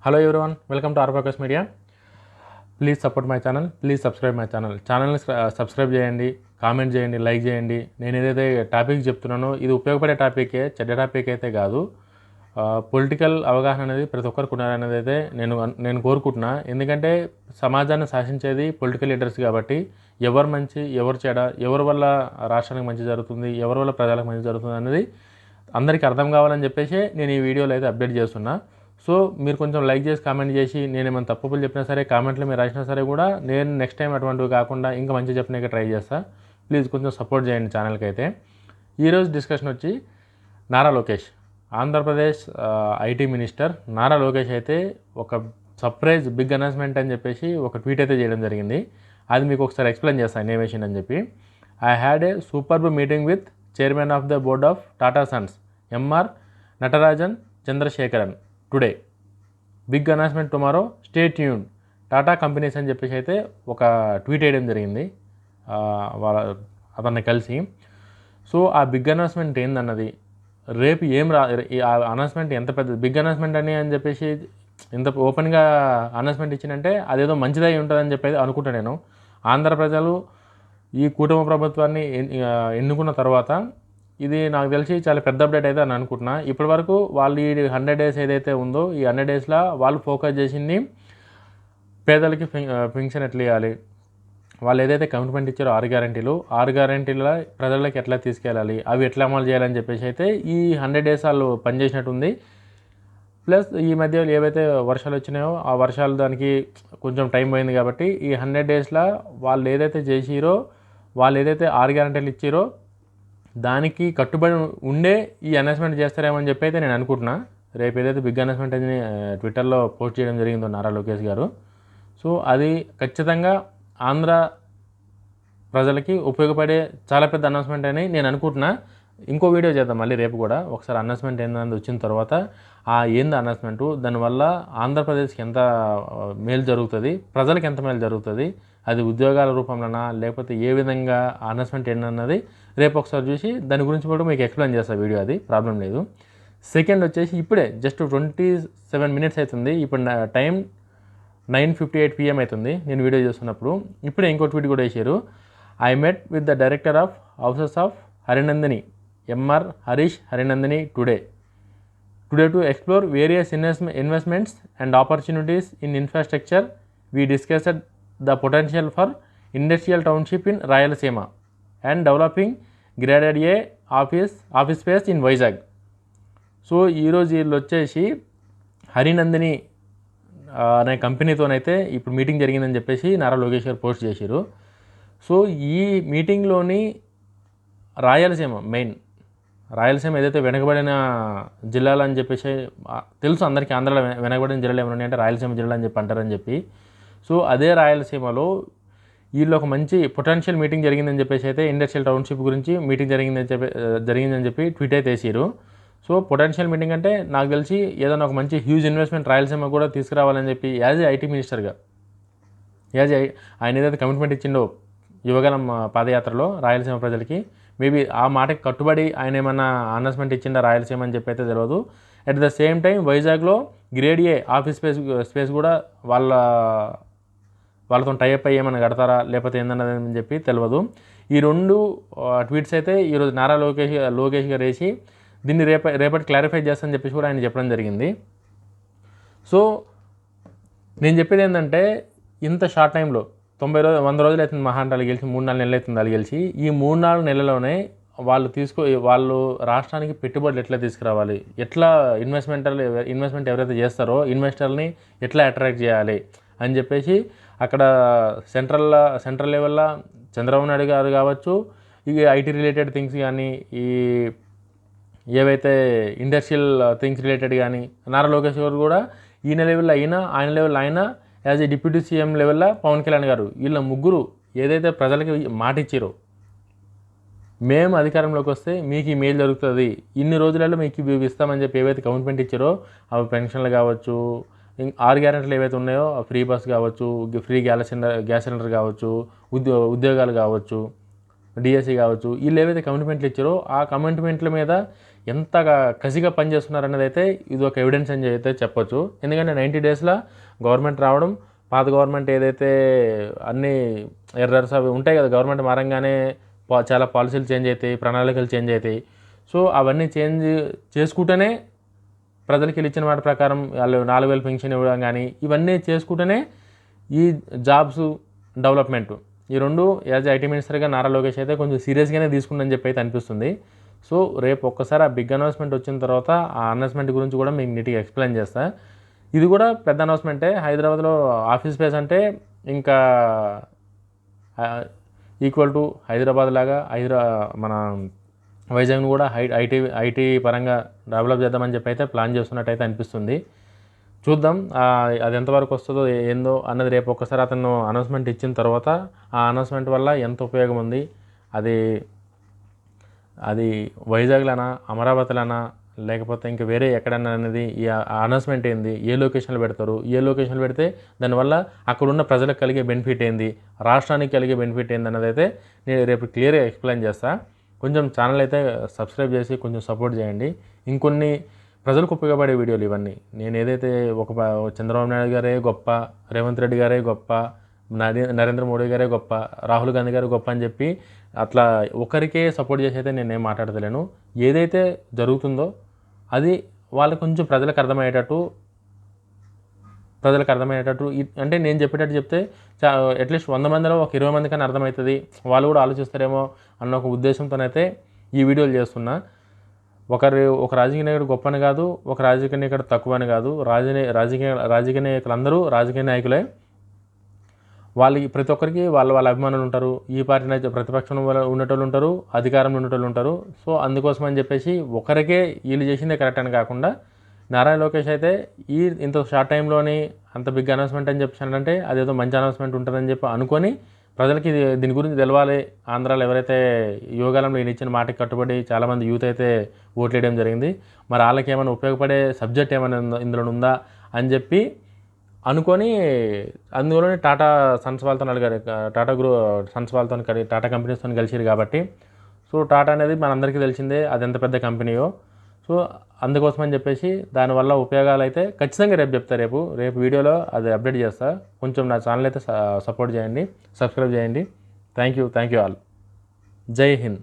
Hello everyone, welcome to R Focus Media. Please support my channel, please subscribe my channel. ఛానల్ని subscribe చేయండి, comment చేయండి, like చేయండి. నేను ఏదైతే టాపిక్ చెప్తున్నానో ఇది ఉపయోగపడే టాపికే, చెడ్డ టాపిక్ అయితే కాదు. పొలిటికల్ అవగాహన అనేది ప్రతి ఒక్కరికి ఉండాలనేది అయితే నేను కోరుకుంటున్నా. ఎందుకంటే సమాజాన్ని శాసించేది పొలిటికల్ లీడర్స్ కాబట్టి ఎవరు మంచి ఎవరు చెడ, ఎవరి వల్ల రాష్ట్రానికి మంచి జరుగుతుంది, ఎవరి వల్ల ప్రజలకు మంచి జరుగుతుంది అనేది అందరికీ అర్థం కావాలని చెప్పేసి నేను ఈ వీడియోలో అయితే అప్డేట్ చేస్తున్నా. సో మీరు కొంచెం లైక్ చేసి కామెంట్ చేసి నేను ఏమైనా తప్పులు చెప్పినా సరే, కామెంట్లో మీరు రాసినా సరే కూడా నేను నెక్స్ట్ టైం అటువంటివి కాకుండా ఇంకా మంచి చెప్పడానికి ట్రై చేస్తా. ప్లీజ్ కొంచెం సపోర్ట్ చేయండి ఛానల్కి అయితే. ఈరోజు డిస్కషన్ వచ్చి నారా లోకేష్, ఆంధ్రప్రదేశ్ ఐటీ మినిస్టర్ నారా లోకేష్ అయితే ఒక సర్ప్రైజ్ బిగ్ అనౌన్స్మెంట్ అని చెప్పేసి ఒక ట్వీట్ అయితే చేయడం జరిగింది. అది మీకు ఒకసారి ఎక్స్ప్లెయిన్ చేస్తాను ఏమేషన్ అని చెప్పి. I had a superb meeting with chairman of the board of Tata Sons M R Natarajan Chandrasekaran today. Big announcement tomorrow, stay tuned. Tata companies అని చెప్పేసి అయితే ఒక ట్వీట్ వేయడం జరిగింది అతన్ని కలిసి. సో ఆ బిగ్ అనౌన్స్మెంట్ ఏందన్నది, రేపు ఏం ఆ అనౌన్స్మెంట్ ఎంత పెద్ద బిగ్ అనౌన్స్మెంట్ అని చెప్పేసి ఇంత ఓపెన్గా అనౌన్స్మెంట్ ఇచ్చిందంటే అదేదో మంచిదై ఉంటుందని చెప్పేది అనుకుంటా నేను. ఆంధ్ర ప్రజలు ఈ కూటమి ప్రభుత్వాన్ని ఎన్నుకున్న తర్వాత ఇది నాకు తెలిసి చాలా పెద్ద అప్డేట్ అయితే అని అనుకుంటున్నా. ఇప్పటి వరకు వాళ్ళు ఈ 100 days ఏదైతే ఉందో ఈ 100 daysలో వాళ్ళు ఫోకస్ చేసింది పేదలకి పెన్షన్ ఎట్లా ఇవ్వాలి, వాళ్ళు ఏదైతే కమిట్మెంట్ ఇచ్చారో 6 గ్యారెంటీల ప్రజలకి ఎట్లా తీసుకెళ్ళాలి, అవి ఎట్లా అమలు చేయాలని చెప్పేసి అయితే ఈ 100 days వాళ్ళు పనిచేసినట్టుంది. ప్లస్ ఈ మధ్య ఏవైతే వర్షాలు వచ్చినాయో ఆ వర్షాలు దానికి కొంచెం టైం పోయింది కాబట్టి ఈ 100 daysలో వాళ్ళు ఏదైతే చేసిరో, వాళ్ళు ఏదైతే 6 గ్యారెంటీలు ఇచ్చారో దానికి కట్టుబడి ఉండే ఈ అనౌన్స్మెంట్ చేస్తారేమో అని చెప్పి అయితే నేను అనుకుంటున్నా. రేపు ఏదైతే బిగ్ అనౌన్స్మెంట్ అని ట్విట్టర్లో పోస్ట్ చేయడం జరిగిందో నారా లోకేష్ గారు, సో అది ఖచ్చితంగా ఆంధ్ర ప్రజలకి ఉపయోగపడే చాలా పెద్ద అనౌన్స్మెంట్ అని నేను అనుకుంటున్నా. ఇంకో వీడియో చేద్దాం మళ్ళీ రేపు కూడా ఒకసారి అనౌన్స్మెంట్ ఏందని వచ్చిన తర్వాత ఏంది అనౌన్స్మెంటు, దానివల్ల ఆంధ్రప్రదేశ్కి ఎంత మేలు జరుగుతుంది, ప్రజలకు ఎంత మేలు జరుగుతుంది, అది ఉద్యోగాల రూపంలోనా లేకపోతే ఏ విధంగా అనౌన్స్మెంట్ ఏంటన్నది రేపు ఒకసారి చూసి దాని గురించి కూడా మీకు ఎక్స్ప్లెయిన్ చేస్తాను వీడియో, అది ప్రాబ్లం లేదు. సెకండ్ వచ్చేసి ఇప్పుడే జస్ట్ 27 minutes అవుతుంది, ఇప్పుడు టైం 9:58 PM అవుతుంది నేను వీడియో చేస్తున్నప్పుడు. ఇప్పుడే ఇంకో ట్వీట్ కూడా వేసారు. I met with the director of houses of Harinandini MR Harish Harinandini today to explore various investments and opportunities in infrastructure. We discussed the potential for industrial township in Rayalaseema and developing graded A office space in Vizag. So ఈరోజు వీళ్ళు వచ్చేసి హరినందిని అనే కంపెనీతోనైతే ఇప్పుడు meeting జరిగిందని చెప్పేసి నారా లోకేష్ గారు post చేశారు. So ఈ మీటింగ్లోని రాయలసీమ ఏదైతే వెనకబడిన జిల్లాలు అని చెప్పేసి తెలుసు అందరికీ, ఆంధ్రాలో వెనకబడిన జిల్లాలు ఏమైనా ఉన్నాయంటే రాయలసీమ జిల్లా అని చెప్పి అంటారని చెప్పి. సో అదే రాయలసీమలో వీళ్ళు ఒక మంచి పొటెన్షియల్ మీటింగ్ జరిగిందని చెప్పేసి అయితే ఇండస్ట్రియల్ టౌన్షిప్ గురించి మీటింగ్ జరిగిందని చెప్పి ట్వీట్ అయితే వేసారు. సో పొటెన్షియల్ మీటింగ్ అంటే నాకు తెలిసి ఏదైనా ఒక మంచి హ్యూజ్ ఇన్వెస్ట్మెంట్ రాయలసీమ కూడా తీసుకురావాలని చెప్పి యాజ్ ఏ ఐటీ మినిస్టర్గా ఆయన ఏదైతే కమిట్మెంట్ ఇచ్చిండో యువగలం పాదయాత్రలో రాయలసీమ ప్రజలకి, మేబీ ఆ మాటకి కట్టుబడి ఆయన ఏమన్నా అనౌన్స్మెంట్ ఇచ్చిండా రాయలసీమ అని చెప్పి అయితే తెలియదు. అట్ ద సేమ్ టైం వైజాగ్లో గ్రేడ్ ఏ ఆఫీస్ స్పేస్ కూడా వాళ్ళతో టైఅప్ అయ్యి ఏమైనా కడతారా లేకపోతే ఏందన్నదని చెప్పి తెలియదు. ఈ 2 ట్వీట్స్ అయితే ఈరోజు నారా లోకేష్ గారు వేసి దీన్ని రేపటి క్లారిఫై చేస్తానని చెప్పేసి కూడా ఆయన చెప్పడం జరిగింది. సో నేను చెప్పేది ఏంటంటే ఇంత షార్ట్ టైంలో 100 రోజులు అవుతుంది మహా అంటే గెలిచి 3-4 నెలలు అవుతుంది వాళ్ళు గెలిచి. ఈ 3-4 నెలల్లోనే వాళ్ళు రాష్ట్రానికి పెట్టుబడులు ఎట్లా తీసుకురావాలి, ఎట్లా ఇన్వెస్ట్మెంట్ ఎవరైతే చేస్తారో ఇన్వెస్టర్ని ఎట్లా అట్రాక్ట్ చేయాలి అని చెప్పేసి అక్కడ సెంట్రల్ లెవెల్లో చంద్రబాబు నాయుడు గారు కావచ్చు, ఈ ఐటీ రిలేటెడ్ థింగ్స్ కానీ ఈ ఏవైతే ఇండస్ట్రియల్ థింగ్స్ రిలేటెడ్ కానీ నారా లోకేష్ గారు కూడా ఆయన లెవెల్లో ఆయన యాజ్ ఏ డిప్యూటీ సీఎం లెవెల్లో పవన్ కళ్యాణ్ గారు, వీళ్ళ ముగ్గురు ఏదైతే ప్రజలకి మాట ఇచ్చారో మేము అధికారంలోకి వస్తే మీకు ఈ మేలు జరుగుతుంది, ఇన్ని రోజులలో మీకు ఇవి ఇస్తామని చెప్పి ఏవైతే కమిట్మెంట్ ఇచ్చారో అవి పెన్షన్లు కావచ్చు, 6 గ్యారెంటీలు ఏవైతే ఉన్నాయో ఫ్రీ బస్ కావచ్చు, ఫ్రీ గ్యాస్ సిలిండర్ కావచ్చు, ఉద్యోగాలు కావచ్చు, డిఎస్సి కావచ్చు, వీళ్ళు ఏవైతే కమిట్మెంట్లు ఇచ్చారో ఆ కమిట్మెంట్ల మీద ఎంతగా కసిగా పనిచేస్తున్నారనేది అయితే ఇది ఒక ఎవిడెన్స్ అని అయితే చెప్పొచ్చు. ఎందుకంటే 90 డేస్లో గవర్నమెంట్ రావడం, పాత గవర్నమెంట్ ఏదైతే అన్ని ఎర్రర్స్ అవి ఉంటాయి కదా, గవర్నమెంట్ మారంగానే చాలా పాలసీలు చేంజ్ అవుతాయి, ప్రణాళికలు చేంజ్ అవుతాయి. సో అవన్నీ చేంజ్ చేసుకుంటూనే ప్రజలకి వీళ్ళు ఇచ్చిన మాట ప్రకారం వాళ్ళు 4,000 పెన్షన్ ఇవ్వడం కానీ ఇవన్నీ చేసుకుంటూనే ఈ జాబ్స్ డెవలప్మెంట్ ఈ రెండు యాజ్ ఐటీ మినిస్టర్గా నారా లోకేష్ అయితే కొంచెం సీరియస్గానే తీసుకుందని చెప్పి అయితే అనిపిస్తుంది. సో రేపు ఒక్కసారి ఆ బిగ్ అనౌన్స్మెంట్ వచ్చిన తర్వాత ఆ అనౌన్స్మెంట్ గురించి కూడా మీకు నీట్గా ఎక్స్ప్లెయిన్ చేస్తా. ఇది కూడా పెద్ద అనౌన్స్మెంటే. హైదరాబాద్లో ఆఫీస్ స్పేస్ అంటే ఇంకా ఈక్వల్ టు హైదరాబాద్ లాగా మన వైజాగ్ను కూడా ఐటీ పరంగా డెవలప్ చేద్దామని చెప్పి అయితే ప్లాన్ చేస్తున్నట్టయితే అనిపిస్తుంది. చూద్దాం అది ఎంతవరకు వస్తుందో ఏందో అన్నది రేపు ఒక్కసారి అతను అనౌన్స్మెంట్ ఇచ్చిన తర్వాత ఆ అనౌన్స్మెంట్ వల్ల ఎంత ఉపయోగం ఉంది, అది వైజాగ్లోనా, అమరావతిలోనా, లేకపోతే ఇంకా వేరే ఎక్కడన్నా అనేది ఈ అనౌన్స్మెంట్ ఏంది, ఏ లొకేషన్లో పెడతారు, ఏ లొకేషన్లో పెడితే దానివల్ల అక్కడున్న ప్రజలకు కలిగే బెనిఫిట్ ఏంది, రాష్ట్రానికి కలిగే బెనిఫిట్ ఏంది అన్నది అయితే నేను రేపు క్లియర్గా ఎక్స్ప్లెయిన్ చేస్తాను. కొంచెం ఛానల్ అయితే సబ్స్క్రైబ్ చేసి కొంచెం సపోర్ట్ చేయండి. ఇంకొన్ని ప్రజలకు ఉపయోగపడే వీడియోలు ఇవన్నీ. నేను ఏదైతే చంద్రబాబు నాయుడు గారే గొప్ప, రేవంత్ రెడ్డి గారే గొప్ప, నరేంద్ర మోడీ గారే గొప్ప, రాహుల్ గాంధీ గారు గొప్ప అని చెప్పి అట్లా ఒకరికే సపోర్ట్ చేసి అయితే నేనేం మాట్లాడతలేను. ఏదైతే జరుగుతుందో అది వాళ్ళకి కొంచెం ప్రజలకు అర్థమయ్యేటట్టు అంటే నేను చెప్పేటట్టు చెప్తే అట్లీస్ట్ 100 మందిలో ఒక 20 మందికైనా అర్థమవుతుంది, వాళ్ళు కూడా ఆలోచిస్తారేమో అన్న ఒక ఉద్దేశంతోనైతే ఈ వీడియోలు చేస్తున్నా. ఒక రాజకీయ నాయకుడు గొప్ప అని కాదు, ఒక రాజకీయ నాయకుడు తక్కువ అని కాదు. రాజకీయ నాయకులందరూ రాజకీయ నాయకులే. వాళ్ళకి ప్రతి ఒక్కరికి వాళ్ళ అభిమానులు ఉంటారు. ఈ పార్టీ ప్రతిపక్షం ఉండేటోళ్ళు ఉంటారు, అధికారంలో ఉండేటోళ్ళు ఉంటారు. సో అందుకోసం అని చెప్పేసి ఒకరికే వీళ్ళు చేసిందే కరెక్ట్ అని కాకుండా నారా లోకేష్ అయితే ఇంత షార్ట్ టైంలోని అంత బిగ్ అనౌన్స్మెంట్ అని చెప్పానంటే అదేదో మంచి అనౌన్స్మెంట్ ఉంటుందని చెప్పి అనుకొని ప్రజలకి దీని గురించి తెలవాలి. ఆంధ్రాలో ఎవరైతే యోగాలంలో ఈయన ఇచ్చిన మాటకి కట్టుబడి చాలామంది యూత్ అయితే ఓట్లేయడం జరిగింది. మరి వాళ్ళకి ఏమైనా ఉపయోగపడే సబ్జెక్ట్ ఏమైనా ఇందులో ఉందా అని చెప్పి అనుకొని అందులోనే టాటా సన్స్ వాళ్ళతో టాటా కంపెనీస్తో కలిసిరు కాబట్టి. సో టాటా అనేది మనందరికీ తెలిసిందే అది ఎంత పెద్ద కంపెనీయో. సో అందుకోసం అని చెప్పేసి దానివల్ల ఉపయోగాలు అయితే ఖచ్చితంగా రేపు చెప్తా. రేపు వీడియోలో అది అప్డేట్ చేస్తా. కొంచెం నా ఛానల్ అయితే సపోర్ట్ చేయండి, సబ్స్క్రైబ్ చేయండి. Thank you all. జై హింద్.